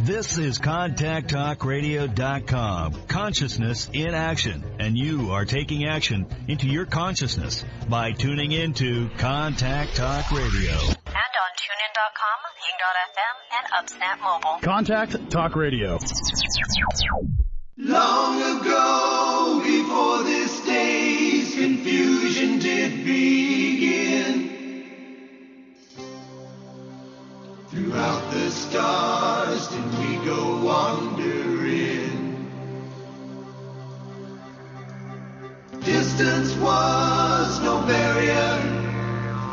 This is ContactTalkRadio.com. Consciousness in action. And you are taking action into your consciousness by tuning into Contact Talk Radio. And on TuneIn.com, Ping.fm, and UpSnap Mobile. Contact Talk Radio. Long ago, before this day's confusion did begin, throughout the stars did we go wandering. Distance was no barrier,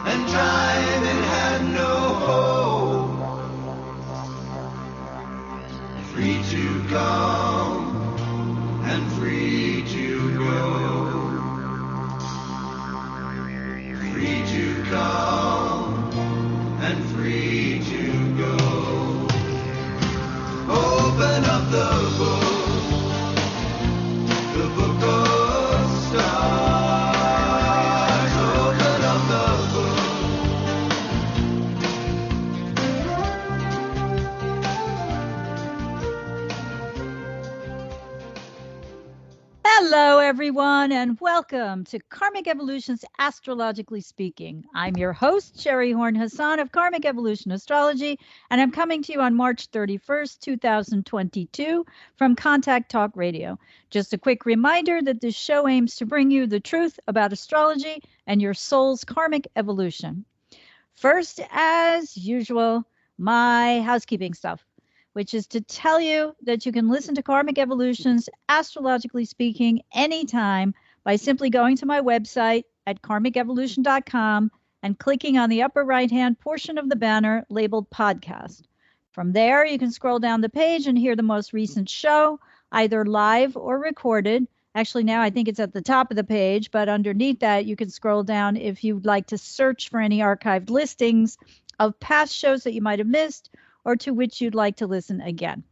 and time it had no hope. Free to come and free to go. Free to come and free to go. Open up the book of stars. Open up the Hello, everyone, and welcome to Karmic Evolution's Astrologically Speaking. I'm your host, SHERI Horn Hasan of Karmic Evolution Astrology, and I'm coming to you on March 31st, 2022 from Contact Talk Radio. Just a quick reminder that this show aims to bring you the truth about astrology and your soul's karmic evolution. First, as usual, my housekeeping stuff, which is to tell you that you can listen to Karmic Evolution's Astrologically Speaking anytime by simply going to my website at karmicevolution.com and clicking on the upper right-hand portion of the banner labeled Podcast. From there, you can scroll down the page and hear the most recent show, either live or recorded. Actually, now I think it's at the top of the page, but underneath that, you can scroll down if you'd like to search for any archived listings of past shows that you might have missed, or to which you'd like to listen again.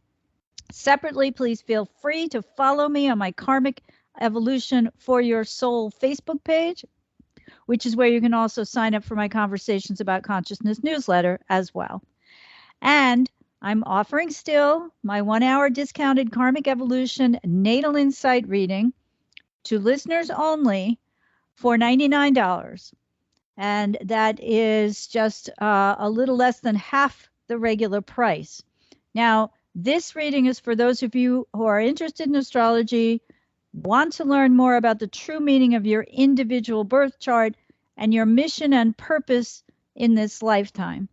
Separately, please feel free to follow me on my Karmic Evolution for Your Soul Facebook page, which is where you can also sign up for my Conversations About Consciousness newsletter as well. And I'm offering still my 1-hour discounted Karmic Evolution Natal Insight reading to listeners only for $99. And that is just a little less than half the regular price. Now, this reading is for those of you who are interested in astrology, want to learn more about the true meaning of your individual birth chart and your mission and purpose in this lifetime.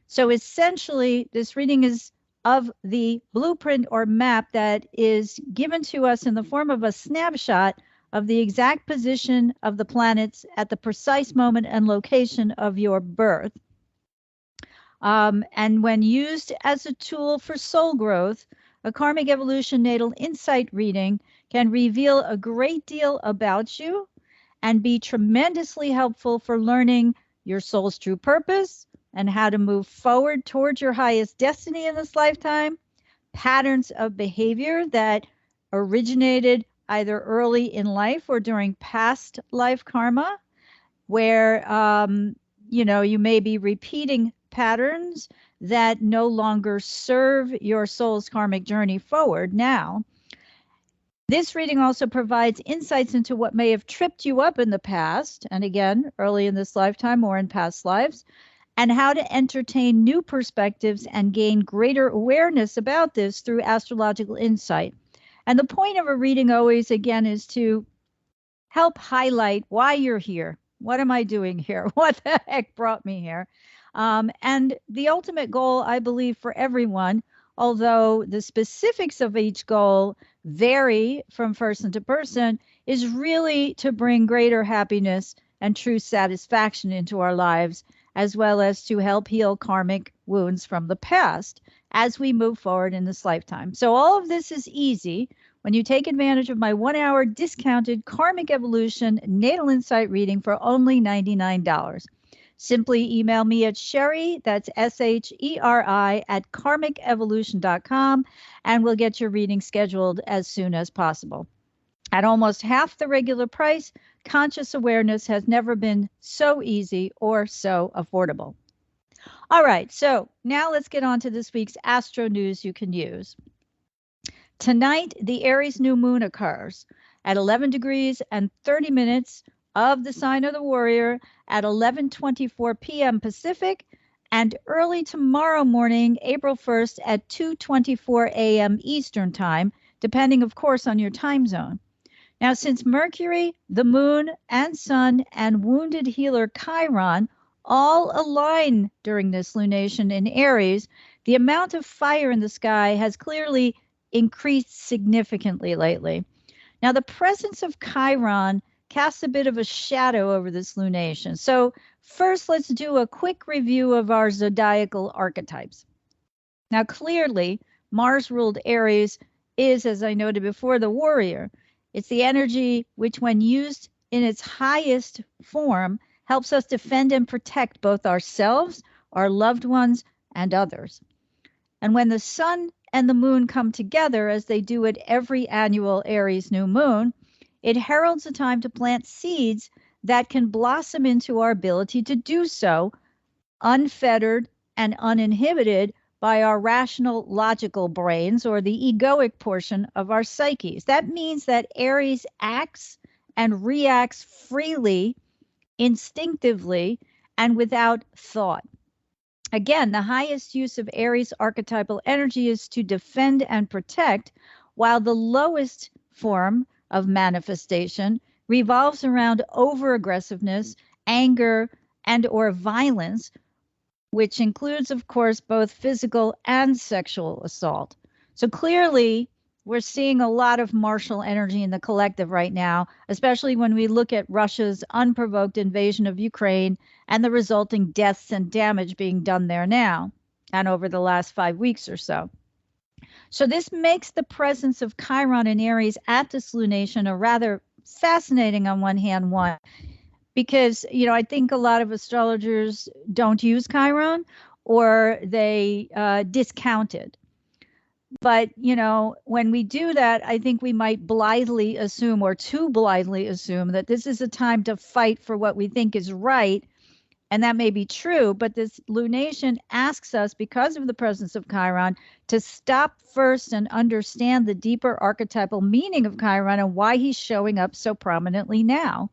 So essentially, this reading is of the blueprint or map that is given to us in the form of a snapshot of the exact position of the planets at the precise moment and location of your birth. And when used as a tool for soul growth, a Karmic Evolution Natal Insight reading can reveal a great deal about you and be tremendously helpful for learning your soul's true purpose and how to move forward towards your highest destiny in this lifetime, patterns of behavior that originated either early in life or during past life karma, where you may be repeating patterns that no longer serve your soul's karmic journey forward now. This reading also provides insights into what may have tripped you up in the past, and again, early in this lifetime or in past lives, and how to entertain new perspectives and gain greater awareness about this through astrological insight. And the point of a reading always, again, is to help highlight why you're here. What am I doing here? What the heck brought me here? And the ultimate goal, I believe, for everyone, although the specifics of each goal vary from person to person, is really to bring greater happiness and true satisfaction into our lives, as well as to help heal karmic wounds from the past as we move forward in this lifetime. So all of this is easy when you take advantage of my 1-hour discounted Karmic Evolution Natal Insight reading for only $99. Simply email me at SHERI, that's SHERI, at karmicevolution.com, and we'll get your reading scheduled as soon as possible. At almost half the regular price, conscious awareness has never been so easy or so affordable. All right, so now let's get on to this week's astro news you can use. Tonight, the Aries New Moon occurs at 11 degrees and 30 minutes of the sign of the warrior at 11:24 p.m. Pacific, and early tomorrow morning, April 1st at 2:24 a.m. Eastern Time, depending, of course, on your time zone. Now, since Mercury, the Moon, and Sun, and wounded healer Chiron all align during this lunation in Aries, the amount of fire in the sky has clearly increased significantly lately. Now, the presence of Chiron casts a bit of a shadow over this lunation. So first, let's do a quick review of our zodiacal archetypes. Now, clearly, Mars-ruled Aries is, as I noted before, the warrior. It's the energy which, when used in its highest form, helps us defend and protect both ourselves, our loved ones, and others. And when the sun and the moon come together, as they do at every annual Aries new moon, it heralds a time to plant seeds that can blossom into our ability to do so, unfettered and uninhibited by our rational, logical brains, or the egoic portion of our psyches. That means that Aries acts and reacts freely, instinctively, and without thought. Again, the highest use of Aries archetypal energy is to defend and protect, while the lowest form of manifestation revolves around over-aggressiveness, anger, and or violence, which includes, of course, both physical and sexual assault. So clearly, we're seeing a lot of martial energy in the collective right now, especially when we look at Russia's unprovoked invasion of Ukraine and the resulting deaths and damage being done there now and over the last 5 weeks or so. So this makes the presence of Chiron in Aries at this lunation a rather fascinating, on one hand, one, because, I think a lot of astrologers don't use Chiron, or they discount it. But, when we do that, I think we might blithely assume, or too blithely assume, that this is a time to fight for what we think is right. And that may be true, but this lunation asks us, because of the presence of Chiron, to stop first and understand the deeper archetypal meaning of Chiron and why he's showing up so prominently now.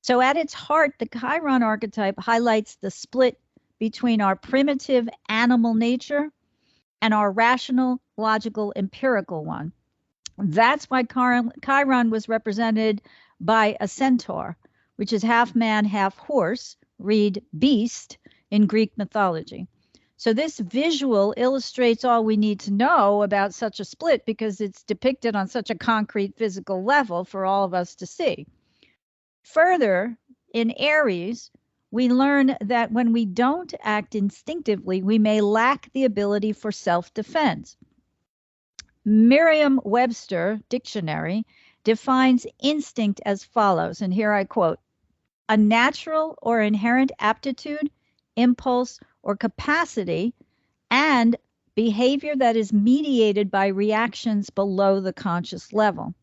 So at its heart, the Chiron archetype highlights the split between our primitive animal nature and our rational, logical, empirical one. That's why Chiron was represented by a centaur, which is half man, half horse, read beast, in Greek mythology. So this visual illustrates all we need to know about such a split, because it's depicted on such a concrete physical level for all of us to see. Further, in Aries, we learn that when we don't act instinctively, we may lack the ability for self-defense. Merriam-Webster dictionary defines instinct as follows, and here I quote: a natural or inherent aptitude, impulse, or capacity, and behavior that is mediated by reactions below the conscious level.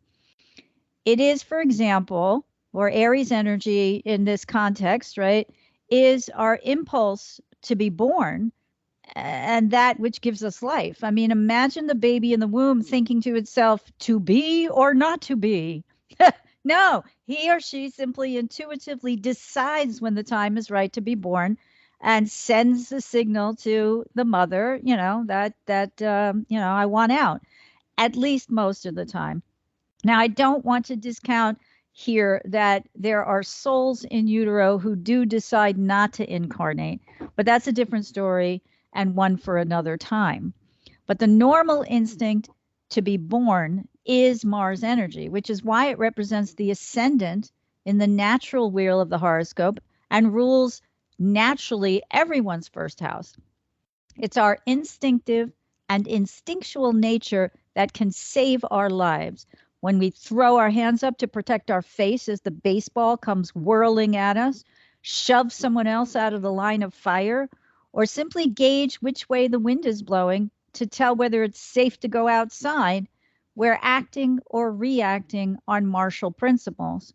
It is, for example, or Aries energy in this context, right, is our impulse to be born, and that which gives us life. I mean, imagine the baby in the womb thinking to itself, to be or not to be. No, he or she simply intuitively decides when the time is right to be born, and sends the signal to the mother, I want out, at least most of the time. Now, I don't want to discount here that there are souls in utero who do decide not to incarnate, but that's a different story and one for another time. But the normal instinct to be born is Mars energy, which is why it represents the ascendant in the natural wheel of the horoscope and rules naturally everyone's first house. It's our instinctive and instinctual nature that can save our lives. When we throw our hands up to protect our face as the baseball comes whirling at us, shove someone else out of the line of fire, or simply gauge which way the wind is blowing to tell whether it's safe to go outside, we're acting or reacting on martial principles.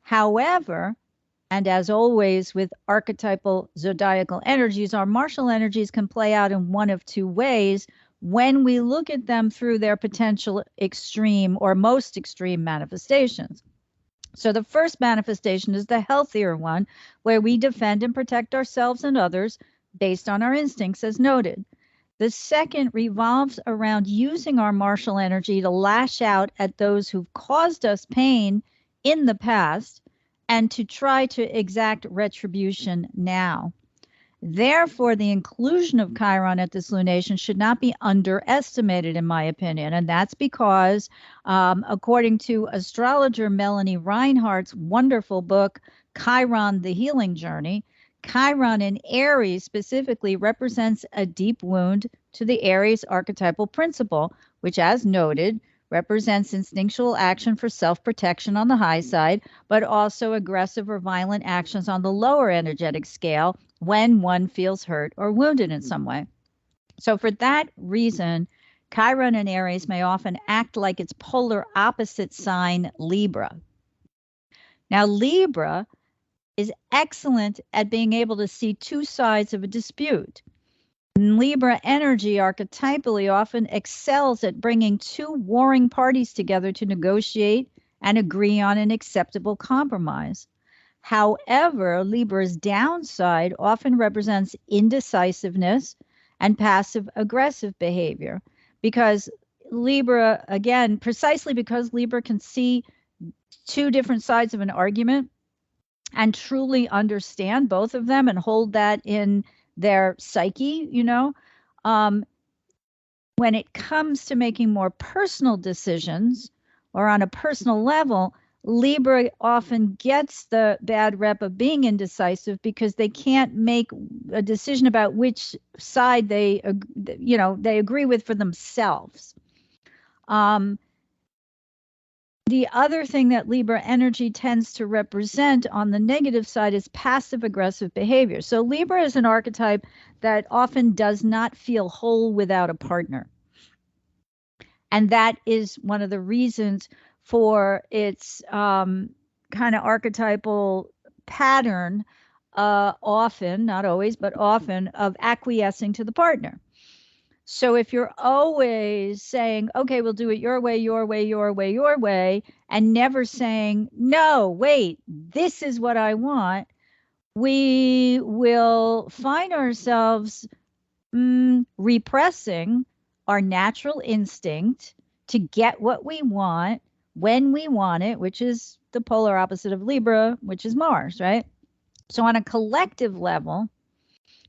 However, And as always, with archetypal zodiacal energies, our martial energies can play out in one of two ways when we look at them through their potential extreme or most extreme manifestations. So the first manifestation is the healthier one, where we defend and protect ourselves and others based on our instincts, as noted. The second revolves around using our martial energy to lash out at those who've caused us pain in the past and to try to exact retribution now. Therefore, the inclusion of Chiron at this lunation should not be underestimated, in my opinion. And that's because, according to astrologer Melanie Reinhardt's wonderful book, Chiron, the Healing Journey, Chiron in Aries specifically represents a deep wound to the Aries archetypal principle, which, as noted, represents instinctual action for self-protection on the high side, but also aggressive or violent actions on the lower energetic scale when one feels hurt or wounded in some way. So for that reason, Chiron in Aries may often act like its polar opposite sign, Libra. Now, Libra is excellent at being able to see two sides of a dispute. Libra energy archetypally often excels at bringing two warring parties together to negotiate and agree on an acceptable compromise. However, Libra's downside often represents indecisiveness and passive-aggressive behavior because Libra, again, precisely because Libra can see two different sides of an argument and truly understand both of them and hold that in their psyche, when it comes to making more personal decisions or on a personal level, Libra often gets the bad rep of being indecisive because they can't make a decision about which side they agree with for themselves. The other thing that Libra energy tends to represent on the negative side is passive-aggressive behavior. So Libra is an archetype that often does not feel whole without a partner. And that is one of the reasons for its kind of archetypal pattern, often, not always, but often, of acquiescing to the partner. So if you're always saying, okay, we'll do it your way, your way, your way, your way, and never saying, no, wait, this is what I want, we will find ourselves repressing our natural instinct to get what we want when we want it, which is the polar opposite of Libra, which is Mars, right? So on a collective level,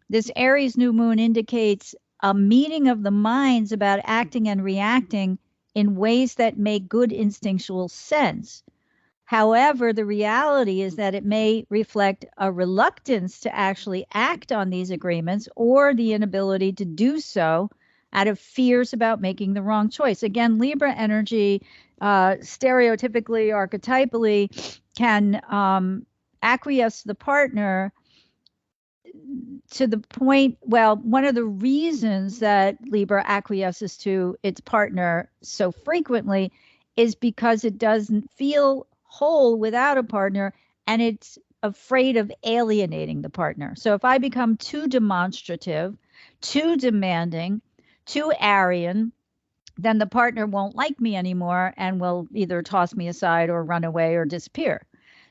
this Aries new moon indicates a meeting of the minds about acting and reacting in ways that make good instinctual sense. However, the reality is that it may reflect a reluctance to actually act on these agreements or the inability to do so out of fears about making the wrong choice. Again, Libra energy, stereotypically, archetypally, can acquiesce to the partner to the point, well, one of the reasons that Libra acquiesces to its partner so frequently is because it doesn't feel whole without a partner and it's afraid of alienating the partner. So if I become too demonstrative, too demanding, too Aryan, then the partner won't like me anymore and will either toss me aside or run away or disappear.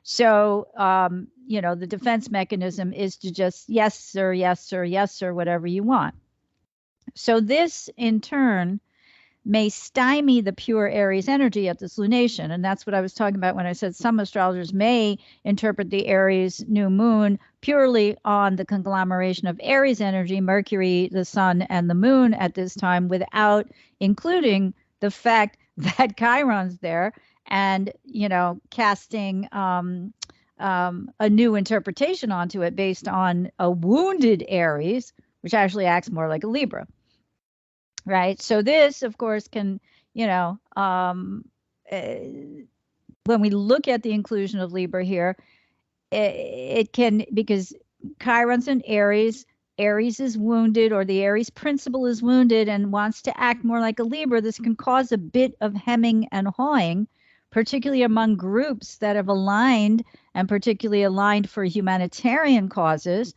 So, the defense mechanism is to just, yes, sir, yes, sir, yes, sir, whatever you want. So this, in turn, may stymie the pure Aries energy at this lunation. And that's what I was talking about when I said some astrologers may interpret the Aries new moon purely on the conglomeration of Aries energy, Mercury, the sun, and the moon at this time, without including the fact that Chiron's there and, casting a new interpretation onto it based on a wounded Aries, which actually acts more like a Libra. Right. So this, of course, can, when we look at the inclusion of Libra here, it can, because Chiron's in Aries, Aries is wounded, or the Aries principle is wounded and wants to act more like a Libra. This can cause a bit of hemming and hawing, particularly among groups that have aligned and particularly aligned for humanitarian causes,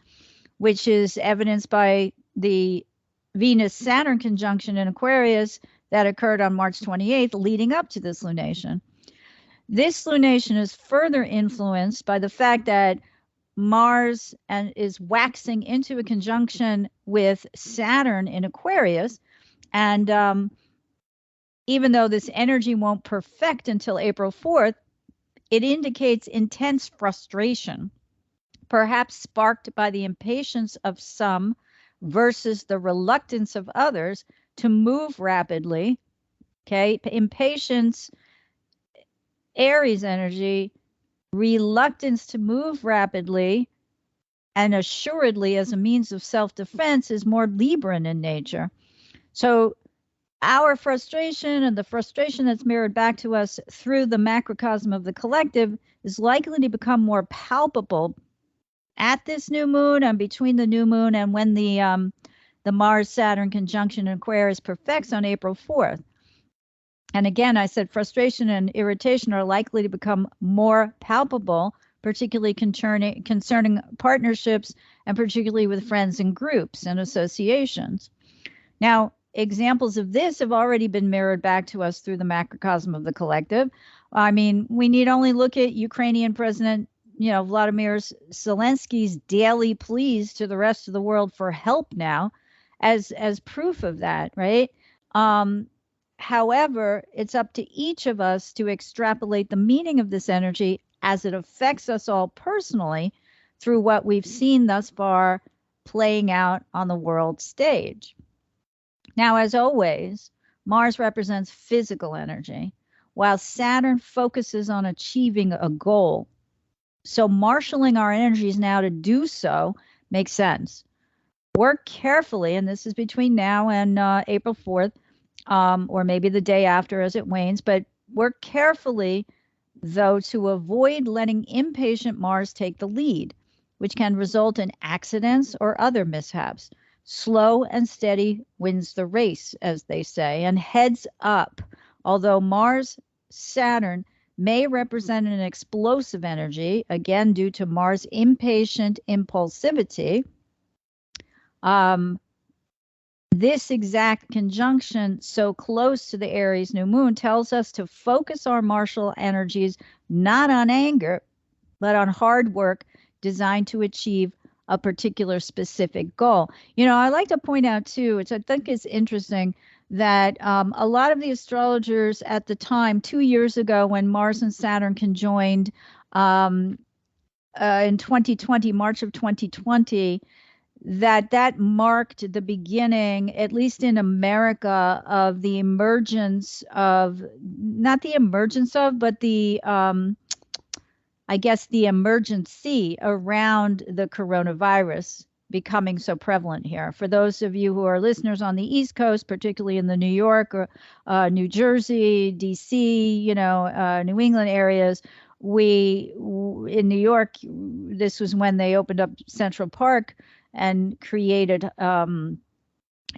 which is evidenced by the Venus-Saturn conjunction in Aquarius that occurred on March 28th, leading up to this lunation. This lunation is further influenced by the fact that Mars is waxing into a conjunction with Saturn in Aquarius. And even though this energy won't perfect until April 4th, it indicates intense frustration, perhaps sparked by the impatience of some versus the reluctance of others to move rapidly. Okay, impatience, Aries energy, reluctance to move rapidly and assuredly as a means of self-defense is more Libran in nature. So our frustration and the frustration that's mirrored back to us through the macrocosm of the collective is likely to become more palpable at this new moon and between the new moon and when the Mars-Saturn conjunction in Aquarius perfects on April 4th. And again, I said frustration and irritation are likely to become more palpable, particularly concerning partnerships and particularly with friends and groups and associations. Now, examples of this have already been mirrored back to us through the macrocosm of the collective. I mean, we need only look at Ukrainian President, Vladimir Zelensky's daily pleas to the rest of the world for help now as proof of that, right? However, it's up to each of us to extrapolate the meaning of this energy as it affects us all personally through what we've seen thus far playing out on the world stage. Now, as always, Mars represents physical energy, while Saturn focuses on achieving a goal. So marshaling our energies now to do so makes sense. Work carefully, and this is between now and April 4th, or maybe the day after as it wanes, but work carefully, though, to avoid letting impatient Mars take the lead, which can result in accidents or other mishaps. Slow and steady wins the race, as they say, and heads up. Although Mars-Saturn may represent an explosive energy, again, due to Mars' impatient impulsivity, this exact conjunction so close to the Aries new moon tells us to focus our martial energies not on anger, but on hard work designed to achieve a particular specific goal. I like to point out too, which I think is interesting, that a lot of the astrologers at the time, 2 years ago, when Mars and Saturn conjoined in 2020, March of 2020, that marked the beginning, at least in America, of the emergence of, not the emergence of, but the, I guess the emergency around the coronavirus becoming so prevalent here. For those of you who are listeners on the East Coast, particularly in the New York or New Jersey, DC, New England areas, in New York, this was when they opened up Central Park and created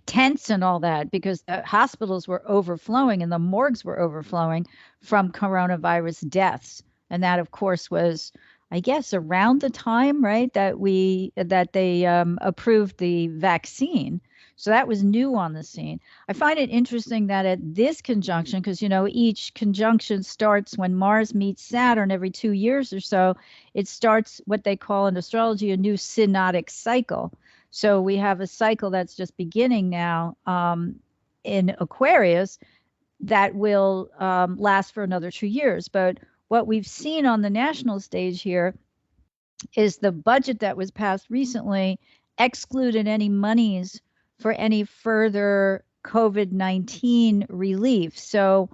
tents and all that, because the hospitals were overflowing and the morgues were overflowing from coronavirus deaths. And that, of course, was, I guess, around the time, right, that they approved the vaccine. So that was new on the scene. I find it interesting that at this conjunction, because, each conjunction starts when Mars meets Saturn every 2 years or so, it starts what they call in astrology a new synodic cycle. So we have a cycle that's just beginning now in Aquarius that will last for another 2 years. But what we've seen on the national stage here is the budget that was passed recently excluded any monies for any further COVID-19 relief. So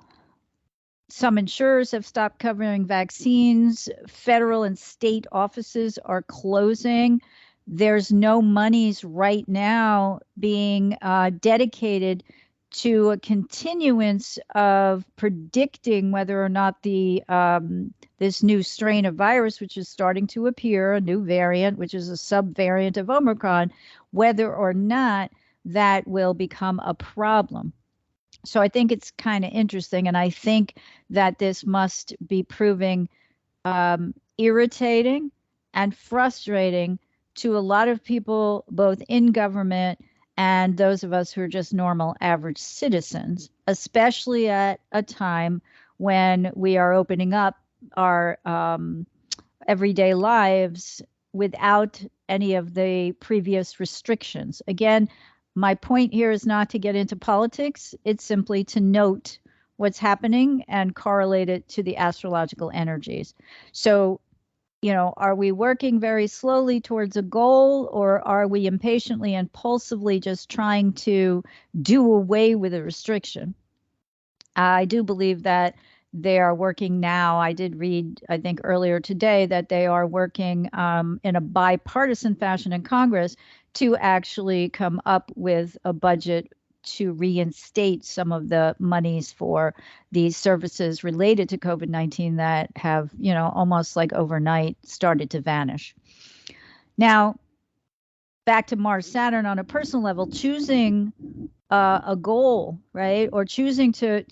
some insurers have stopped covering vaccines. Federal and state offices are closing. There's no monies right now being dedicated to a continuance of predicting whether or not this new strain of virus, which is starting to appear, a new variant, which is a subvariant of Omicron, whether or not that will become a problem. So I think it's kind of interesting, and I think that this must be proving irritating and frustrating to a lot of people, both in government and those of us who are just normal average citizens, especially at a time when we are opening up our everyday lives without any of the previous restrictions. Again, my point here is not to get into politics. It's simply to note what's happening and correlate it to the astrological energies. So, are we working very slowly towards a goal, or are we impatiently, impulsively just trying to do away with a restriction? I do believe that they are working now. I did read, I think earlier today, that they are working in a bipartisan fashion in Congress to actually come up with a budget to reinstate some of the monies for these services related to COVID-19 that have, almost like overnight started to vanish. Now, back to Mars Saturn on a personal level, choosing a goal, right, or choosing to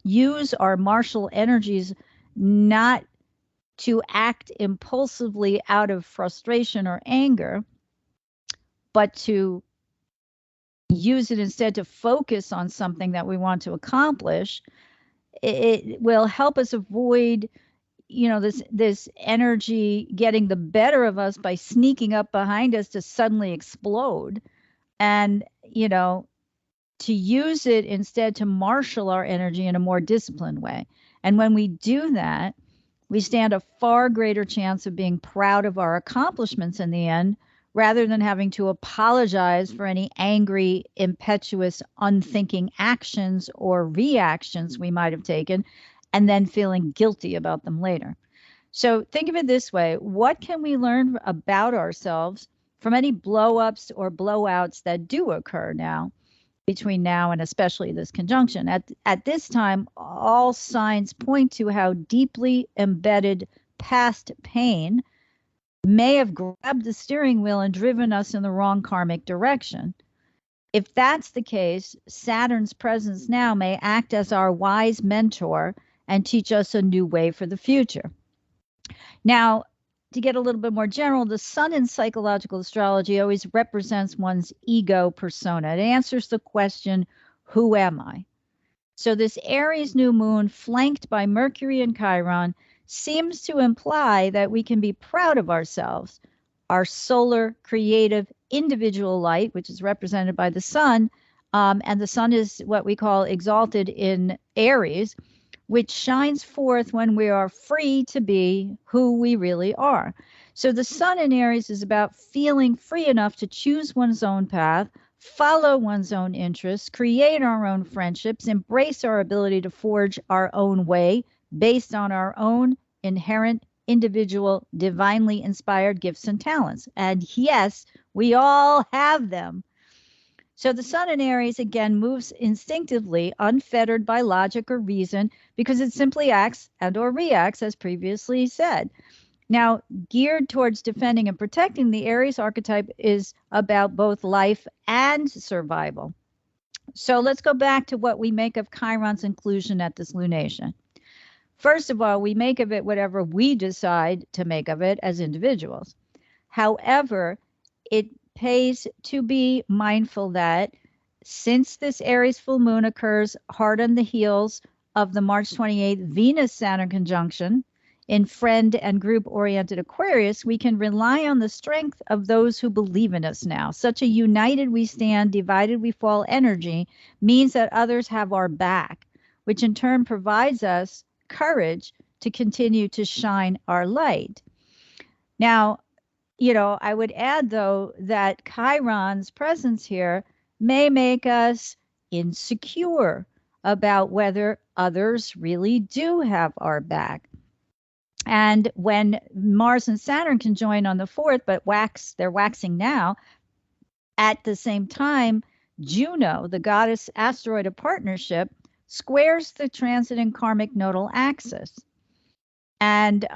use our martial energies not to act impulsively out of frustration or anger, but to use it instead to focus on something that we want to accomplish, it will help us avoid this energy getting the better of us by sneaking up behind us to suddenly explode, and to use it instead to marshal our energy in a more disciplined way. And when we do that, we stand a far greater chance of being proud of our accomplishments in the end, rather than having to apologize for any angry, impetuous, unthinking actions or reactions we might have taken, and then feeling guilty about them later. So think of it this way: what can we learn about ourselves from any blow-ups or blowouts that do occur now, between now and especially this conjunction? At this time, all signs point to how deeply embedded past pain may have grabbed the steering wheel and driven us in the wrong karmic direction. If that's the case, Saturn's presence now may act as our wise mentor and teach us a new way for the future. Now, to get a little bit more general, the sun in psychological astrology always represents one's ego persona. It answers the question, who am I? So this Aries new moon, flanked by Mercury and Chiron, seems to imply that we can be proud of ourselves, our solar, creative, individual light, which is represented by the sun, and the sun is what we call exalted in Aries, which shines forth when we are free to be who we really are. So the sun in Aries is about feeling free enough to choose one's own path, follow one's own interests, create our own friendships, embrace our ability to forge our own way based on our own inherent, individual, divinely inspired gifts and talents. And yes, we all have them. So the sun in Aries, again, moves instinctively, unfettered by logic or reason, because it simply acts and or reacts, as previously said. Now, geared towards defending and protecting, the Aries archetype is about both life and survival. So let's go back to what we make of Chiron's inclusion at this lunation. First of all, we make of it whatever we decide to make of it as individuals. However, it pays to be mindful that since this Aries full moon occurs hard on the heels of the March 28th Venus-Saturn conjunction in friend and group-oriented Aquarius, we can rely on the strength of those who believe in us now. Such a united we stand, divided we fall energy means that others have our back, which in turn provides us courage to continue to shine our light. Now, I would add, though, that Chiron's presence here may make us insecure about whether others really do have our back. And when Mars and Saturn conjoin on the 4th, but they're waxing now, at the same time, Juno, the goddess asteroid of partnership, squares the transit and karmic nodal axis. And,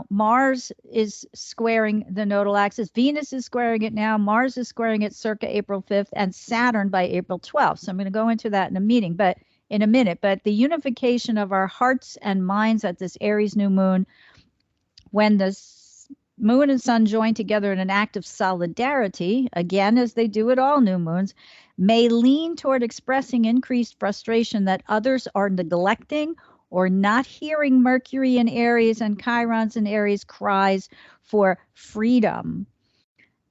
Mars is squaring the nodal axis. Venus is squaring it now. Mars is squaring it circa April 5th, and Saturn by April 12th. So I'm going to go into that in a meeting. But in a minute, but the unification of our hearts and minds at this Aries new moon, when the moon and sun join together in an act of solidarity, again, as they do at all new moons, may lean toward expressing increased frustration that others are neglecting or not hearing Mercury in Aries and Chiron's in Aries cries for freedom.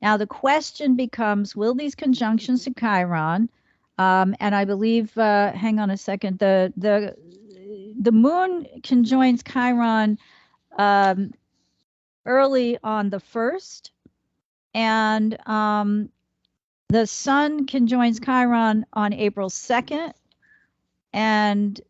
Now, the question becomes, will these conjunctions to Chiron, and I believe, hang on a second, the moon conjoins Chiron early on the 1st, and the sun conjoins Chiron on April 2nd, and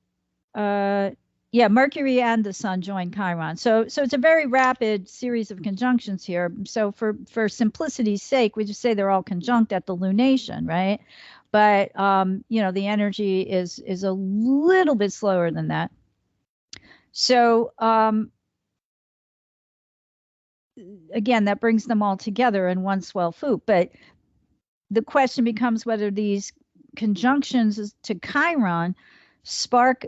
yeah, Mercury and the sun join Chiron. So it's a very rapid series of conjunctions here. So for simplicity's sake, we just say they're all conjunct at the lunation, right? But you know, the energy is a little bit slower than that. So again, that brings them all together in one swell swoop. But the question becomes whether these conjunctions to Chiron spark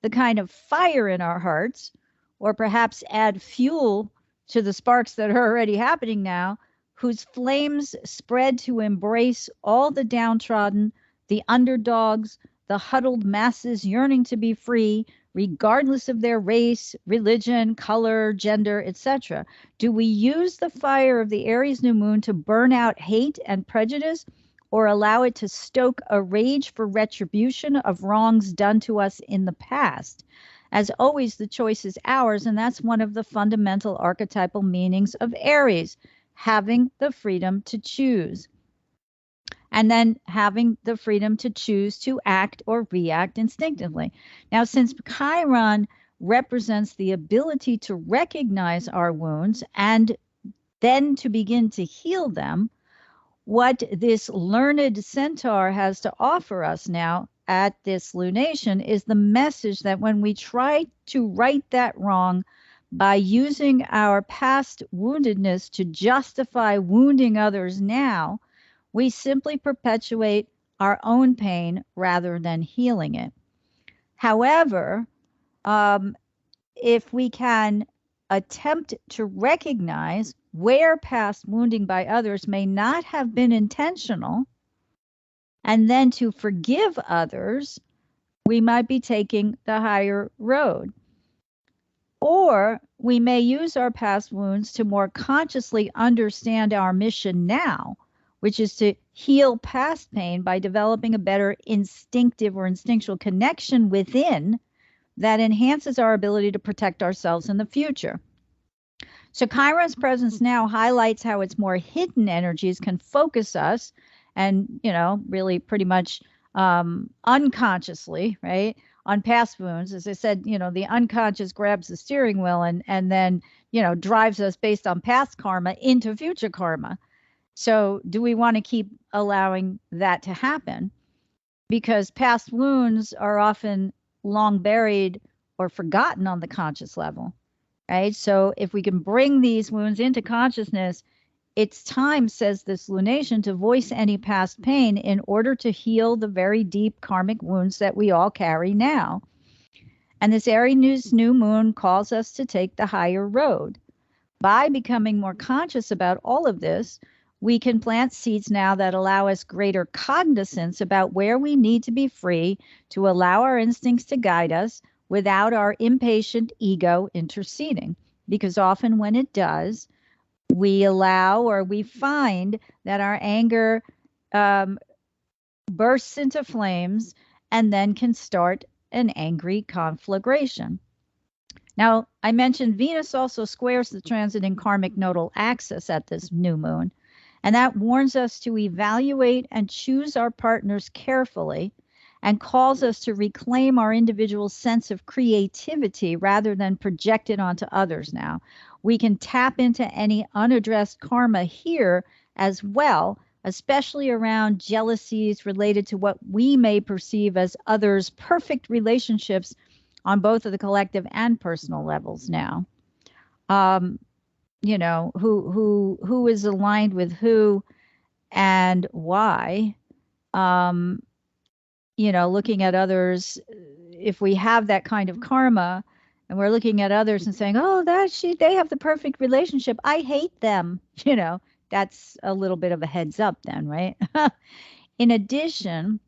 the kind of fire in our hearts, or perhaps add fuel to the sparks that are already happening now, whose flames spread to embrace all the downtrodden, the underdogs, the huddled masses yearning to be free, regardless of their race, religion, color, gender, etc. Do we use the fire of the Aries new moon to burn out hate and prejudice, or allow it to stoke a rage for retribution of wrongs done to us in the past? As always, the choice is ours, and that's one of the fundamental archetypal meanings of Aries, having the freedom to choose. And then having the freedom to choose to act or react instinctively. Now, since Chiron represents the ability to recognize our wounds and then to begin to heal them, what this learned centaur has to offer us now at this lunation is the message that when we try to right that wrong by using our past woundedness to justify wounding others now, we simply perpetuate our own pain rather than healing it. However, if we can attempt to recognize where past wounding by others may not have been intentional, and then to forgive others, we might be taking the higher road. Or we may use our past wounds to more consciously understand our mission now, which is to heal past pain by developing a better instinctive or instinctual connection within that enhances our ability to protect ourselves in the future. So Chiron's presence now highlights how its more hidden energies can focus us and, you know, really pretty much unconsciously, right, on past wounds. As I said, you know, the unconscious grabs the steering wheel and then, you know, drives us based on past karma into future karma. So do we want to keep allowing that to happen? Because past wounds are often long buried or forgotten on the conscious level, right? So if we can bring these wounds into consciousness, it's time, says this lunation, to voice any past pain in order to heal the very deep karmic wounds that we all carry now. And this Aries new moon calls us to take the higher road. By becoming more conscious about all of this, we can plant seeds now that allow us greater cognizance about where we need to be free to allow our instincts to guide us without our impatient ego interceding. Because often when it does, we allow or we find that our anger bursts into flames and then can start an angry conflagration. Now, I mentioned Venus also squares the transiting karmic nodal axis at this new moon. And that warns us to evaluate and choose our partners carefully and calls us to reclaim our individual sense of creativity rather than project it onto others now. We can tap into any unaddressed karma here as well, especially around jealousies related to what we may perceive as others' perfect relationships on both of the collective and personal levels now. You know, who is aligned with who and why. looking at others, if we have that kind of karma and we're looking at others and saying, oh, they have the perfect relationship, I hate them, that's a little bit of a heads up then, right? In addition,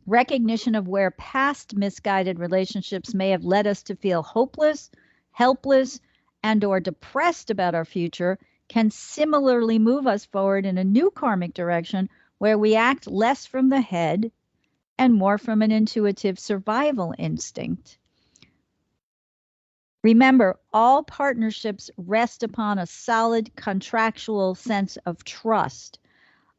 recognition of where past misguided relationships may have led us to feel hopeless, helpless, and or depressed about our future can similarly move us forward in a new karmic direction where we act less from the head and more from an intuitive survival instinct. Remember, all partnerships rest upon a solid contractual sense of trust,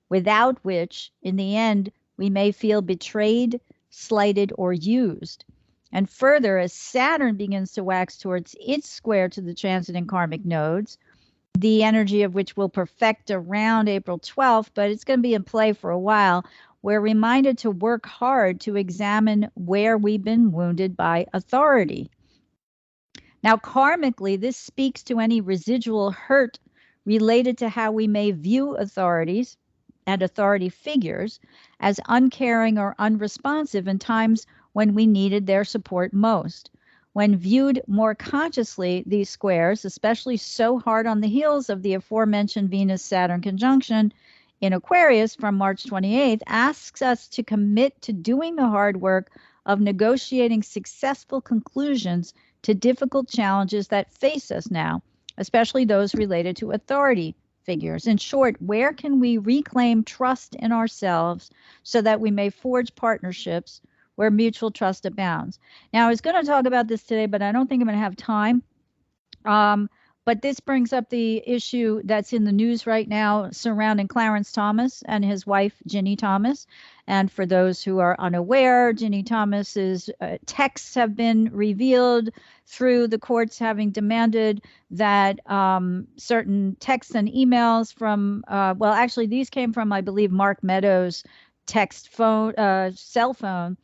without which, in the end, we may feel betrayed, slighted, or used. And further, as Saturn begins to wax towards its square to the transiting karmic nodes, the energy of which will perfect around April 12th, but it's going to be in play for a while, we're reminded to work hard to examine where we've been wounded by authority. Now, karmically, this speaks to any residual hurt related to how we may view authorities and authority figures as uncaring or unresponsive in times when we needed their support most. When viewed more consciously, these squares, especially so hard on the heels of the aforementioned Venus-Saturn conjunction in Aquarius from March 28th, asks us to commit to doing the hard work of negotiating successful conclusions to difficult challenges that face us now, especially those related to authority figures. In short, where can we reclaim trust in ourselves so that we may forge partnerships where mutual trust abounds? Now, I was going to talk about this today, but I don't think I'm going to have time. But this brings up the issue that's in the news right now surrounding Clarence Thomas and his wife, Ginny Thomas. And for those who are unaware, Ginny Thomas's texts have been revealed through the courts having demanded that certain texts and emails from, well, actually, these came from, I believe, Mark Meadows' cell phone.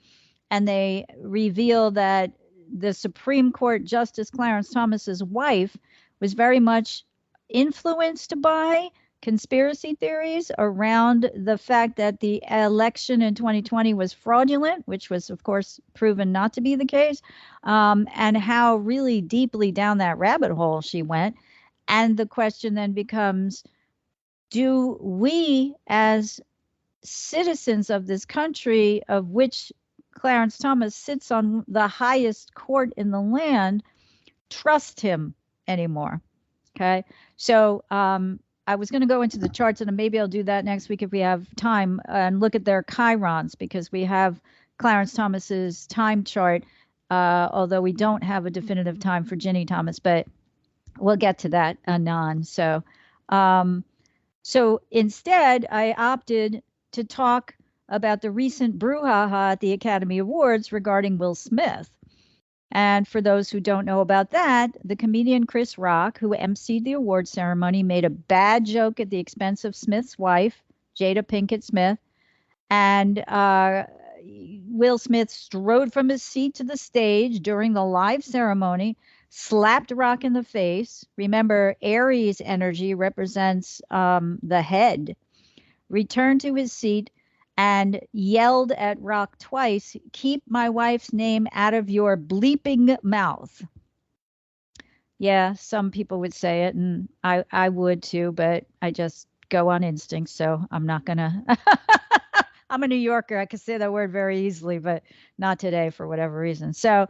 And they reveal that the Supreme Court Justice Clarence Thomas's wife was very much influenced by conspiracy theories around the fact that the election in 2020 was fraudulent, which was, of course, proven not to be the case, and how really deeply down that rabbit hole she went. And the question then becomes, do we as citizens of this country, of which Clarence Thomas sits on the highest court in the land, trust him anymore? Okay, so I was going to go into the charts, and maybe I'll do that next week if we have time, and look at their chirons, because we have Clarence Thomas's time chart, although we don't have a definitive time for Ginny Thomas, but we'll get to that anon. So instead, I opted to talk about the recent brouhaha at the Academy Awards regarding Will Smith. And for those who don't know about that, the comedian Chris Rock, who emceed the award ceremony, made a bad joke at the expense of Smith's wife, Jada Pinkett Smith. And Will Smith strode from his seat to the stage during the live ceremony, slapped Rock in the face. Remember, Aries energy represents the head. Returned to his seat and yelled at Rock twice, "Keep my wife's name out of your bleeping mouth." Yeah, some people would say it, and I would too, but I just go on instinct, so I'm not gonna. I'm a New Yorker. I could say that word very easily, but not today for whatever reason. So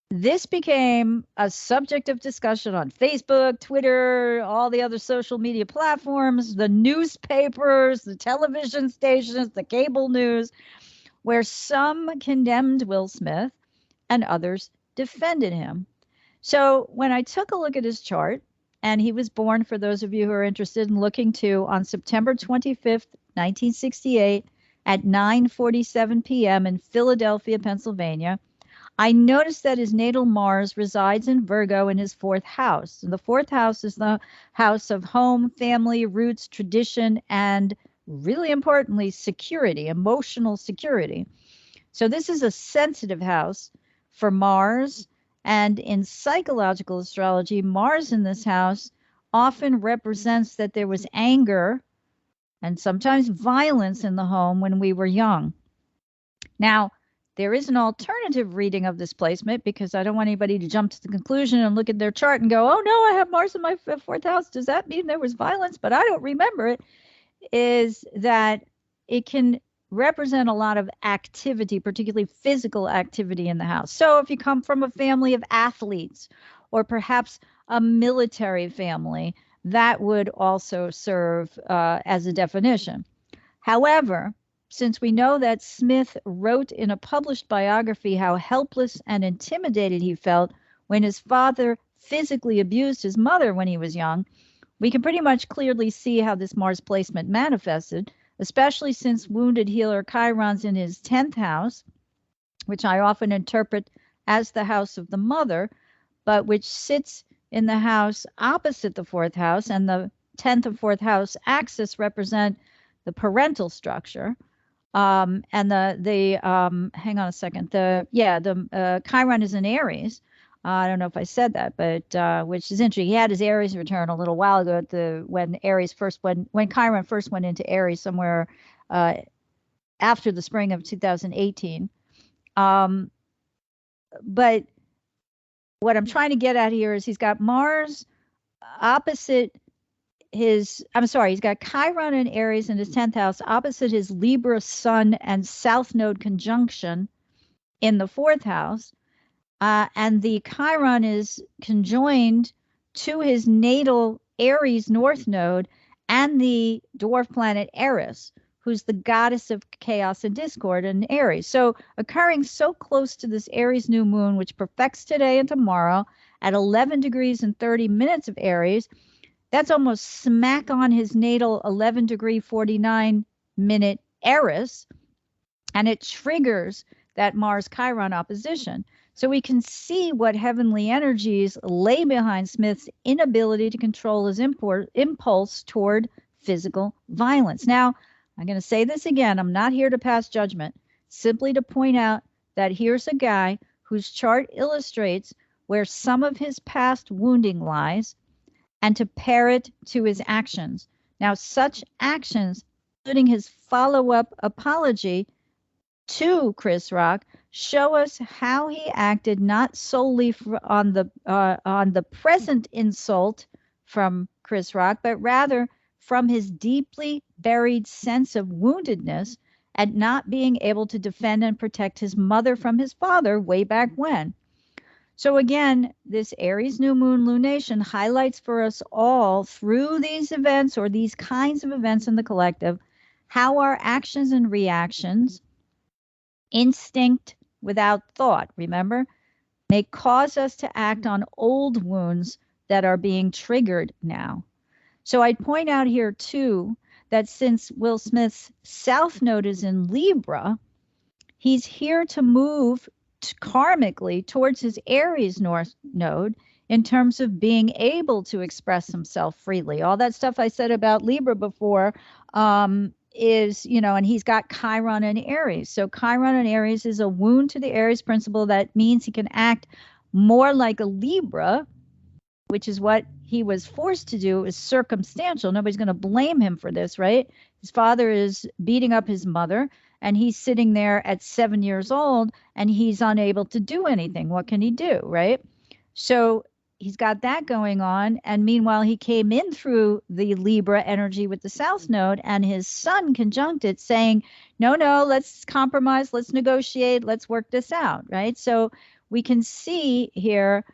this became a subject of discussion on Facebook, Twitter, all the other social media platforms, the newspapers, the television stations, the cable news, where some condemned Will Smith and others defended him. So when I took a look at his chart, and he was born, for those of you who are interested in looking too, on September 25th, 1968 at 9:47 p.m. in Philadelphia, Pennsylvania, I noticed that his natal Mars resides in Virgo in his fourth house. And the fourth house is the house of home, family, roots, tradition, and really importantly, security, emotional security. So this is a sensitive house for Mars. And in psychological astrology, Mars in this house often represents that there was anger and sometimes violence in the home when we were young. Now, there is an alternative reading of this placement because I don't want anybody to jump to the conclusion and look at their chart and go, oh no, I have Mars in my fourth house. Does that mean there was violence? But I don't remember it. Is that it can represent a lot of activity, particularly physical activity in the house. So if you come from a family of athletes or perhaps a military family, that would also serve as a definition. However, since we know that Smith wrote in a published biography how helpless and intimidated he felt when his father physically abused his mother when he was young, we can pretty much clearly see how this Mars placement manifested, especially since wounded healer Chiron's in his 10th house, which I often interpret as the house of the mother, but which sits in the house opposite the 4th house, and the 10th and 4th house axis represent the parental structure. And hang on a second, Chiron is in Aries. I don't know if I said that, but which is interesting. He had his Aries return a little while ago when Chiron first went into Aries somewhere after the spring of 2018. But what I'm trying to get at here is he's got Mars opposite he's got Chiron in Aries in his 10th house opposite his Libra Sun and South Node conjunction in the 4th house. And the Chiron is conjoined to his natal Aries North Node and the dwarf planet Eris, who's the goddess of chaos and discord in Aries. So occurring so close to this Aries new moon, which perfects today and tomorrow at 11 degrees and 30 minutes of Aries, that's almost smack on his natal 11 degree 49 minute Eris, and it triggers that Mars Chiron opposition. So we can see what heavenly energies lay behind Smith's inability to control his impulse toward physical violence. Now, I'm going to say this again. I'm not here to pass judgment, simply to point out that here's a guy whose chart illustrates where some of his past wounding lies and to pair it to his actions. Now, such actions, including his follow-up apology to Chris Rock, show us how he acted not solely on the present insult from Chris Rock, but rather from his deeply buried sense of woundedness at not being able to defend and protect his mother from his father way back when. So again, this Aries new moon lunation highlights for us all through these events or these kinds of events in the collective, how our actions and reactions, instinct without thought, remember, may cause us to act on old wounds that are being triggered now. So I'd point out here too that since Will Smith's South Node is in Libra, he's here to move karmically towards his Aries North Node in terms of being able to express himself freely. All that stuff I said about Libra before is, and he's got Chiron and Aries. So Chiron and Aries is a wound to the Aries principle that means he can act more like a Libra, which is what he was forced to do, is circumstantial. Nobody's going to blame him for this, right? His father is beating up his mother, and he's sitting there at 7 years old, and he's unable to do anything. What can he do, right? So he's got that going on. And meanwhile, he came in through the Libra energy with the South Node, and his Sun conjunct it, saying, no, let's compromise, let's negotiate, let's work this out, right? So we can see here,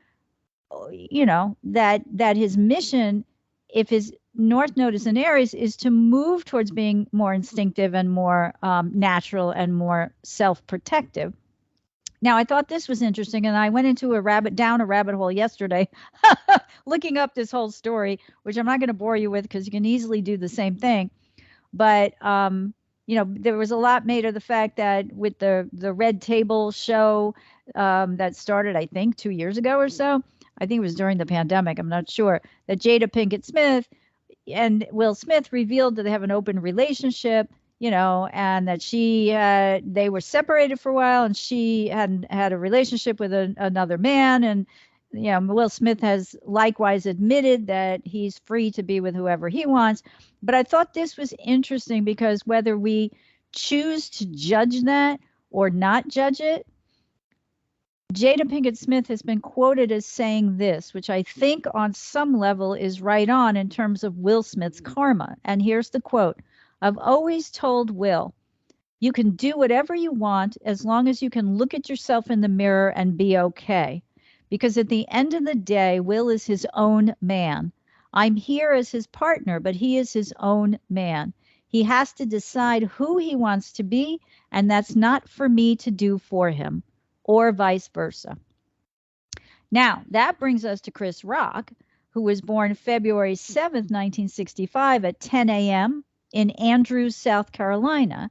that his mission, if his North Node is in Aries, is to move towards being more instinctive and more natural and more self-protective. Now, I thought this was interesting, and I went into down a rabbit hole yesterday, looking up this whole story, which I'm not going to bore you with because you can easily do the same thing. But there was a lot made of the fact that with the Red Table show that started, I think, 2 years ago or so. I think it was during the pandemic, I'm not sure, that Jada Pinkett Smith and Will Smith revealed that they have an open relationship, and that they were separated for a while, and she had a relationship with another man. And, Will Smith has likewise admitted that he's free to be with whoever he wants. But I thought this was interesting because whether we choose to judge that or not judge it. Jada Pinkett Smith has been quoted as saying this, which I think on some level is right on in terms of Will Smith's karma. And here's the quote. I've always told Will, you can do whatever you want as long as you can look at yourself in the mirror and be okay. Because at the end of the day, Will is his own man. I'm here as his partner, but he is his own man. He has to decide who he wants to be, and that's not for me to do for him, or vice versa. Now, that brings us to Chris Rock, who was born February 7th, 1965 at 10 a.m. in Andrews, South Carolina.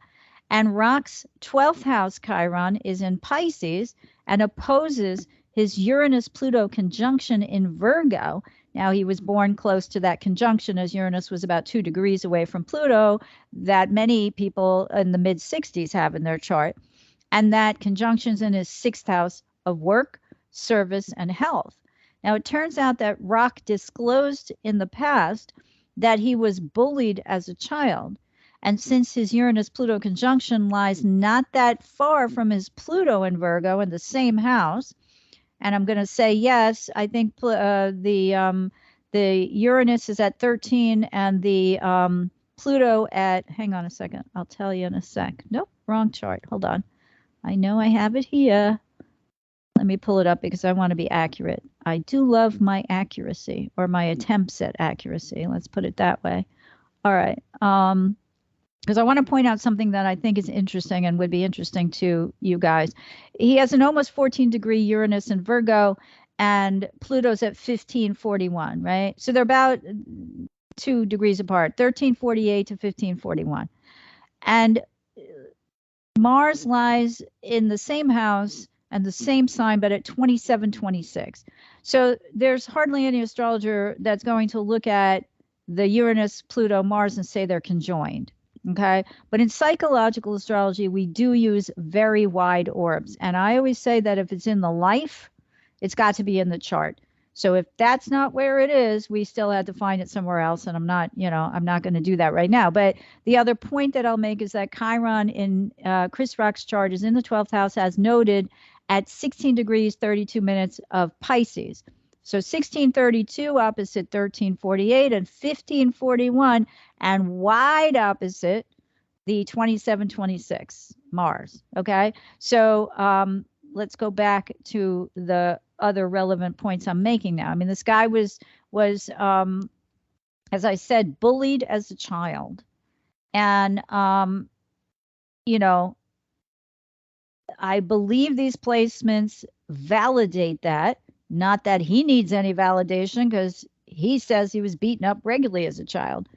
And Rock's 12th house Chiron is in Pisces and opposes his Uranus-Pluto conjunction in Virgo. Now, he was born close to that conjunction as Uranus was about 2 degrees away from Pluto that many people in the mid-60s have in their chart. And that conjunction's in his 6th house of work, service, and health. Now, it turns out that Rock disclosed in the past that he was bullied as a child. And since his Uranus-Pluto conjunction lies not that far from his Pluto in Virgo in the same house, and I'm going to say yes, I think the Uranus is at 13 and the Pluto at, hang on a second, I'll tell you in a sec. Nope, wrong chart. Hold on. I know I have it here. Let me pull it up because I want to be accurate. I do love my accuracy, or my attempts at accuracy. Let's put it that way. All right. Because I want to point out something that I think is interesting and would be interesting to you guys. He has an almost 14-degree Uranus in Virgo, and Pluto's at 1541, right? So they're about 2 degrees apart, 1348 to 1541. And Mars lies in the same house and the same sign, but at 2726. So there's hardly any astrologer that's going to look at the Uranus, Pluto, Mars and say they're conjoined. Okay. But in psychological astrology, we do use very wide orbs. And I always say that if it's in the life, it's got to be in the chart. So if that's not where it is, we still had to find it somewhere else. And I'm not going to do that right now. But the other point that I'll make is that Chiron in Chris Rock's chart is in the 12th house, as noted, at 16 degrees, 32 minutes of Pisces. So 1632 opposite 1348 and 1541, and wide opposite the 2726 Mars. Okay, so let's go back to the other relevant points I'm making now. I mean, this guy was as I said, bullied as a child, and I believe these placements validate that. Not that he needs any validation, because he says he was beaten up regularly as a child.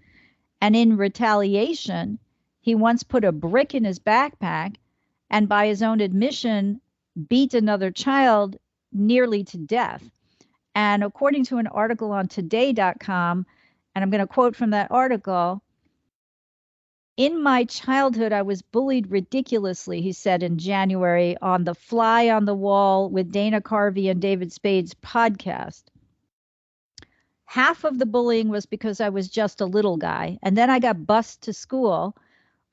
And in retaliation, he once put a brick in his backpack and, by his own admission, beat another child nearly to death. And according to an article on today.com, and I'm going to quote from that article, in my childhood, I was bullied ridiculously, he said in January on the Fly on the Wall with Dana Carvey and David Spade's podcast. Half of the bullying was because I was just a little guy. And then I got bused to school,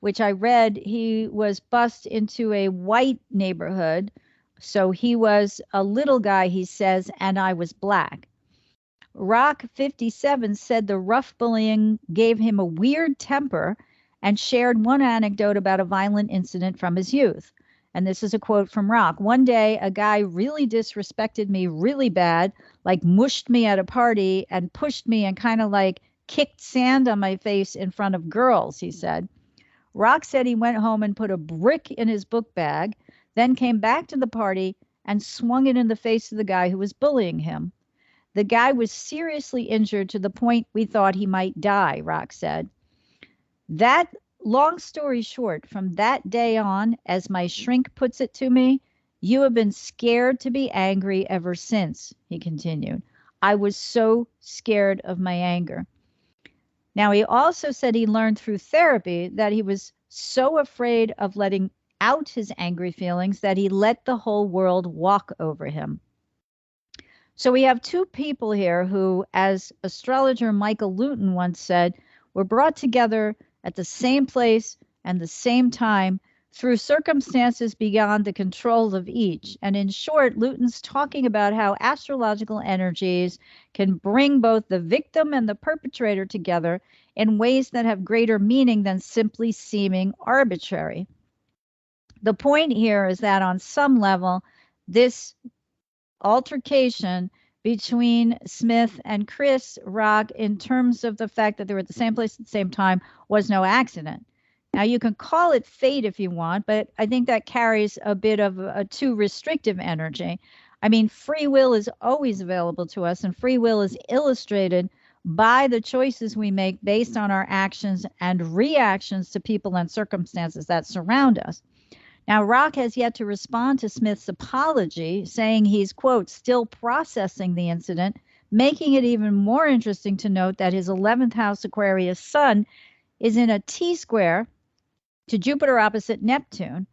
which I read he was bused into a white neighborhood. So he was a little guy, he says, and I was black. Rock 57 said the rough bullying gave him a weird temper, and shared one anecdote about a violent incident from his youth. And this is a quote from Rock. One day, a guy really disrespected me really bad, like mushed me at a party and pushed me and kind of like kicked sand on my face in front of girls, he said. Rock said he went home and put a brick in his book bag, then came back to the party and swung it in the face of the guy who was bullying him. The guy was seriously injured to the point we thought he might die, Rock said. That, long story short, from that day on, as my shrink puts it to me, you have been scared to be angry ever since, he continued. I was so scared of my anger. Now, he also said he learned through therapy that he was so afraid of letting out his angry feelings that he let the whole world walk over him. So we have two people here who, as astrologer Michael Luton once said, were brought together at the same place and the same time through circumstances beyond the control of each. And in short, Luton's talking about how astrological energies can bring both the victim and the perpetrator together in ways that have greater meaning than simply seeming arbitrary. The point here is that on some level, this altercation between Smith and Chris Rock, in terms of the fact that they were at the same place at the same time, was no accident. Now, you can call it fate if you want, but I think that carries a bit of a too restrictive energy. I mean, free will is always available to us, and free will is illustrated by the choices we make based on our actions and reactions to people and circumstances that surround us. Now, Rock has yet to respond to Smith's apology, saying he's, quote, still processing the incident, making it even more interesting to note that his 11th house Aquarius sun is in a T-square to Jupiter opposite Neptune,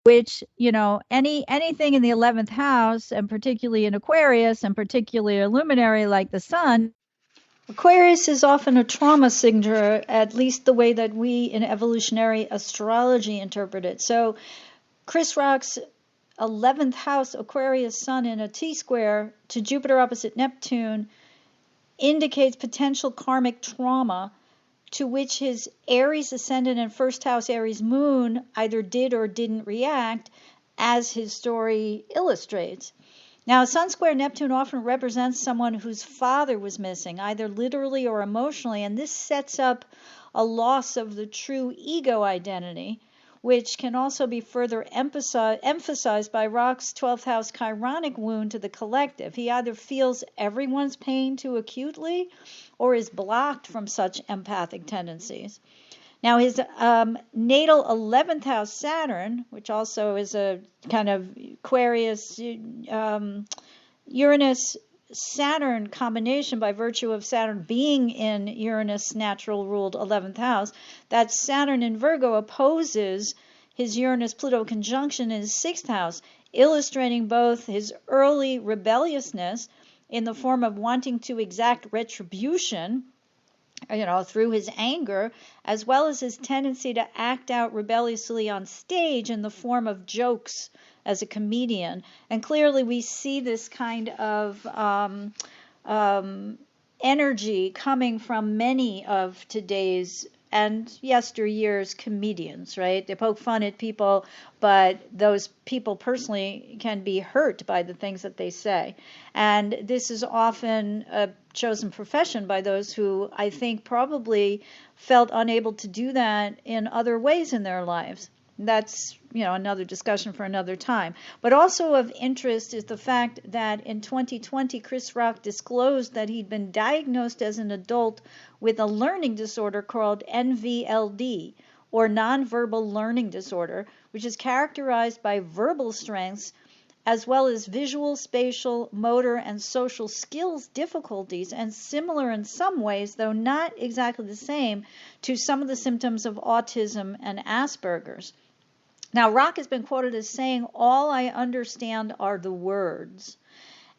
which, you know, anything in the 11th house, and particularly in Aquarius, and particularly a luminary like the sun, Aquarius is often a trauma signature, at least the way that we in evolutionary astrology interpret it. So Chris Rock's 11th house Aquarius sun in a T-square to Jupiter opposite Neptune indicates potential karmic trauma to which his Aries ascendant and first house Aries moon either did or didn't react, as his story illustrates. Now, Sun square Neptune often represents someone whose father was missing, either literally or emotionally, and this sets up a loss of the true ego identity, which can also be further emphasized by Rock's 12th house Chironic wound to the collective. He either feels everyone's pain too acutely or is blocked from such empathic tendencies. Now, his natal 11th house Saturn, which also is a kind of Aquarius, Uranus, Saturn combination by virtue of Saturn being in Uranus' natural ruled 11th house, that Saturn in Virgo opposes his Uranus-Pluto conjunction in his 6th house, illustrating both his early rebelliousness in the form of wanting to exact retribution, you know, through his anger, as well as his tendency to act out rebelliously on stage in the form of jokes as a comedian. And clearly we see this kind of energy coming from many of today's and yesteryear's comedians, right? They poke fun at people, but those people personally can be hurt by the things that they say. And this is often a chosen profession by those who I think probably felt unable to do that in other ways in their lives. That's, you know, another discussion for another time. But also of interest is the fact that in 2020, Chris Rock disclosed that he'd been diagnosed as an adult with a learning disorder called NVLD, or nonverbal learning disorder, which is characterized by verbal strengths as well as visual, spatial, motor, and social skills difficulties, and similar in some ways, though not exactly the same, to some of the symptoms of autism and Asperger's. Now, Rock has been quoted as saying, "All I understand are the words."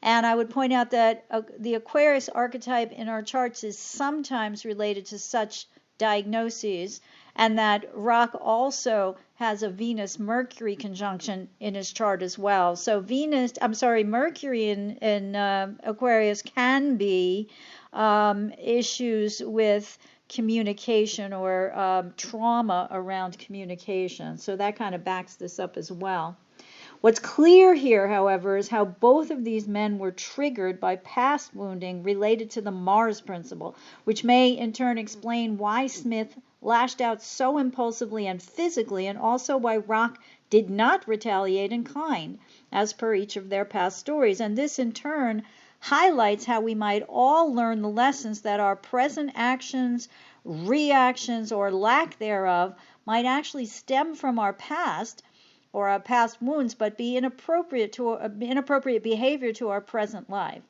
And I would point out that the Aquarius archetype in our charts is sometimes related to such diagnoses, and that Rock also has a Venus-Mercury conjunction in his chart as well. So Mercury in Aquarius can be issues with communication or trauma around communication. So that kind of backs this up as well. What's clear here, however, is how both of these men were triggered by past wounding related to the Mars principle, which may in turn explain why Smith lashed out so impulsively and physically, and also why Rock did not retaliate in kind, as per each of their past stories. And this in turn highlights how we might all learn the lessons that our present actions, reactions, or lack thereof might actually stem from our past or our past wounds, but be inappropriate behavior to our present life.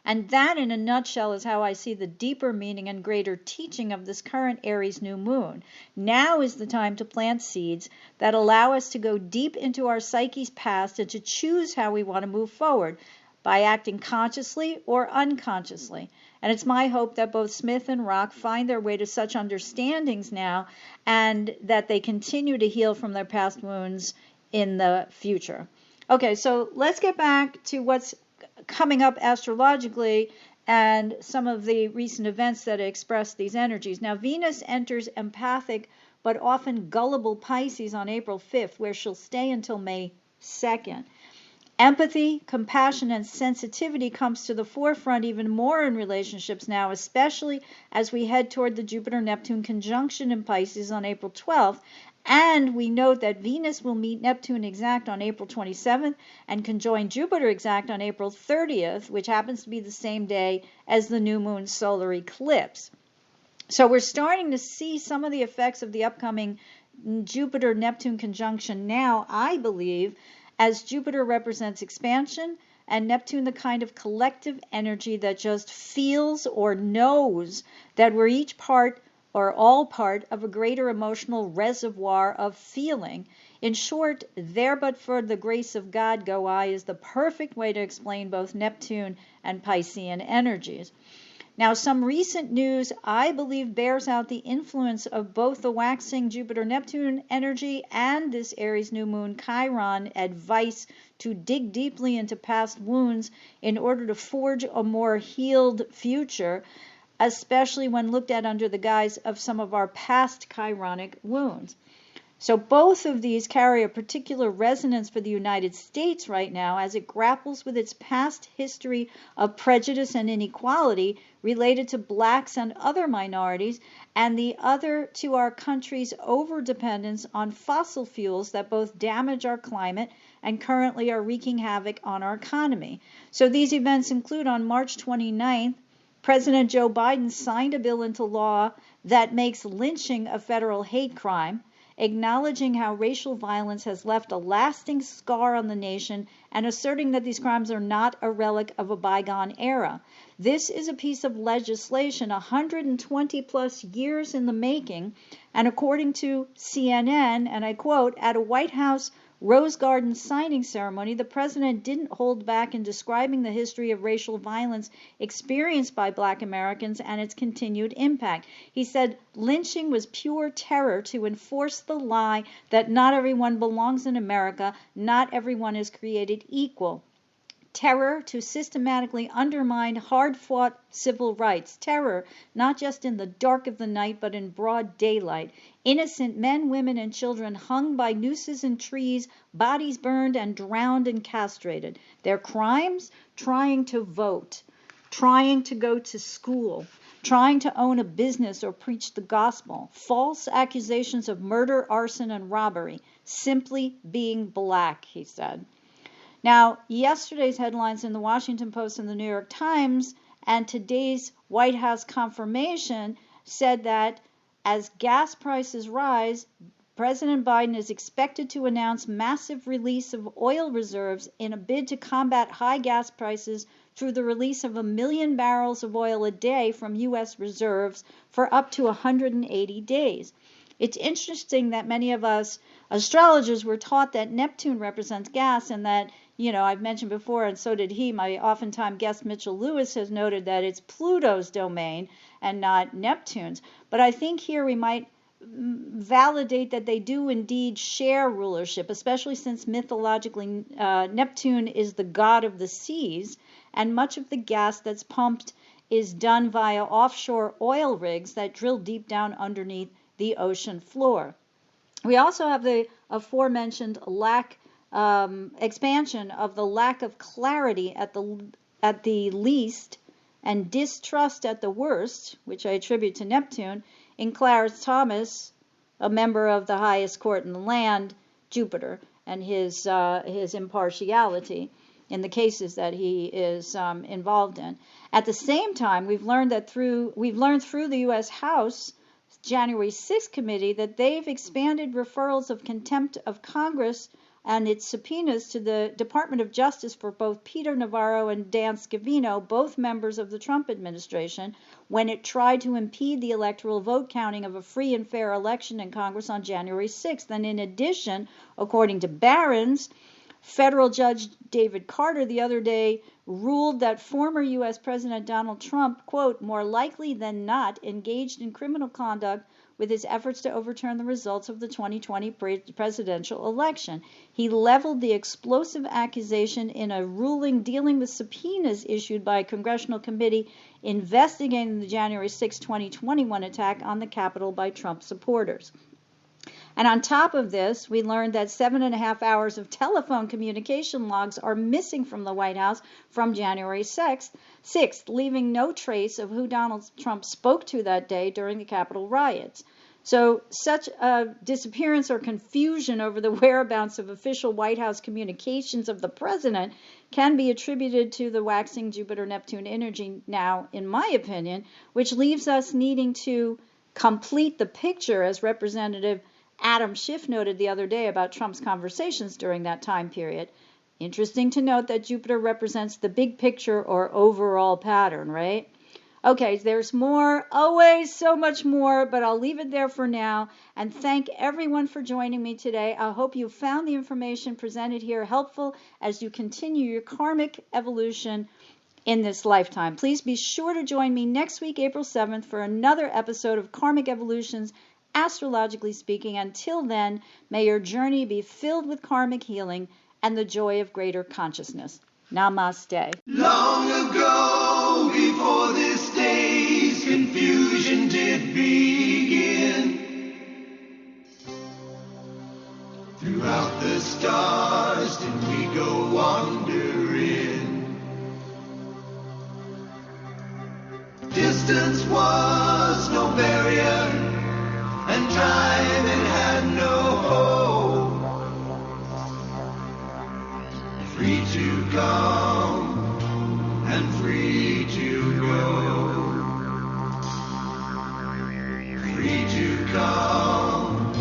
And that, in a nutshell, is how I see the deeper meaning and greater teaching of this current Aries new moon. Now is the time to plant seeds that allow us to go deep into our psyche's past and to choose how we want to move forward. by acting consciously or unconsciously. And it's my hope that both Smith and Rock find their way to such understandings now, and that they continue to heal from their past wounds in the future. Okay, so let's get back to what's coming up astrologically and some of the recent events that express these energies. Now, Venus enters empathic but often gullible Pisces on April 5th, where she'll stay until May 2nd. Empathy, compassion, and sensitivity comes to the forefront even more in relationships now, especially as we head toward the Jupiter-Neptune conjunction in Pisces on April 12th. And we note that Venus will meet Neptune exact on April 27th and conjoin Jupiter exact on April 30th, which happens to be the same day as the new moon solar eclipse. So we're starting to see some of the effects of the upcoming Jupiter-Neptune conjunction now, I believe, as Jupiter represents expansion and Neptune the kind of collective energy that just feels or knows that we're each part or all part of a greater emotional reservoir of feeling. In short, there but for the grace of God go I is the perfect way to explain both Neptune and Piscean energies. Now, some recent news, I believe, bears out the influence of both the waxing Jupiter-Neptune energy and this Aries New Moon Chiron advice to dig deeply into past wounds in order to forge a more healed future, especially when looked at under the guise of some of our past chironic wounds. So both of these carry a particular resonance for the United States right now as it grapples with its past history of prejudice and inequality related to blacks and other minorities, and the other to our country's overdependence on fossil fuels that both damage our climate and currently are wreaking havoc on our economy. So these events include on March 29th, President Joe Biden signed a bill into law that makes lynching a federal hate crime, acknowledging how racial violence has left a lasting scar on the nation and asserting that these crimes are not a relic of a bygone era. This is a piece of legislation 120 plus years in the making, and according to CNN, and I quote, at a White House Rose Garden signing ceremony, the president didn't hold back in describing the history of racial violence experienced by Black Americans and its continued impact. He said lynching was pure terror to enforce the lie that not everyone belongs in America, not everyone is created equal. Terror to systematically undermine hard-fought civil rights. Terror, not just in the dark of the night, but in broad daylight. Innocent men, women, and children hung by nooses in trees, bodies burned and drowned and castrated. Their crimes? Trying to vote, trying to go to school, trying to own a business or preach the gospel. False accusations of murder, arson, and robbery. Simply being black, he said. Now, yesterday's headlines in the Washington Post and the New York Times and today's White House confirmation said that as gas prices rise, President Biden is expected to announce massive release of oil reserves in a bid to combat high gas prices through the release of 1 million barrels of oil a day from U.S. reserves for up to 180 days. It's interesting that many of us astrologers were taught that Neptune represents gas and that, I've mentioned before, and so did he, my oftentimes guest Mitchell Lewis has noted that it's Pluto's domain and not Neptune's. But I think here we might validate that they do indeed share rulership, especially since mythologically Neptune is the god of the seas, and much of the gas that's pumped is done via offshore oil rigs that drill deep down underneath the ocean floor. We also have the aforementioned expansion of the lack of clarity at the least and distrust at the worst, which I attribute to Neptune, in Clarence Thomas, a member of the highest court in the land, Jupiter, and his impartiality in the cases that he is involved in. At the same time, we've learned through the U.S. House January 6th committee that they've expanded referrals of contempt of Congress and its subpoenas to the Department of Justice for both Peter Navarro and Dan Scavino, both members of the Trump administration, when it tried to impede the electoral vote counting of a free and fair election in Congress on January 6th. And in addition, according to Barron's, Federal Judge David Carter the other day ruled that former U.S. President Donald Trump, quote, more likely than not engaged in criminal conduct with his efforts to overturn the results of the 2020 presidential election. He leveled the explosive accusation in a ruling dealing with subpoenas issued by a congressional committee investigating the January 6, 2021 attack on the Capitol by Trump supporters. And on top of this, we learned that 7.5 hours of telephone communication logs are missing from the White House from January 6th, leaving no trace of who Donald Trump spoke to that day during the Capitol riots. So such a disappearance or confusion over the whereabouts of official White House communications of the president can be attributed to the waxing Jupiter-Neptune energy now, in my opinion, which leaves us needing to complete the picture, as Representative Adam Schiff noted the other day about Trump's conversations during that time period. Interesting to note that Jupiter represents the big picture or overall pattern, right? Okay, there's more, always so much more, but I'll leave it there for now and thank everyone for joining me today. I hope you found the information presented here helpful as you continue your karmic evolution in this lifetime. Please be sure to join me next week, April 7th, for another episode of Karmic Evolutions, Astrologically Speaking. Until then, may your journey be filled with karmic healing and the joy of greater consciousness. Namaste. Long ago, before this day's confusion did begin, throughout the stars did we go wandering. Distance was no barrier, and time it had no hope. Free to come and free to go. Free to come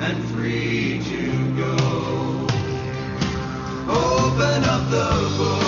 and free to go. Open up the book.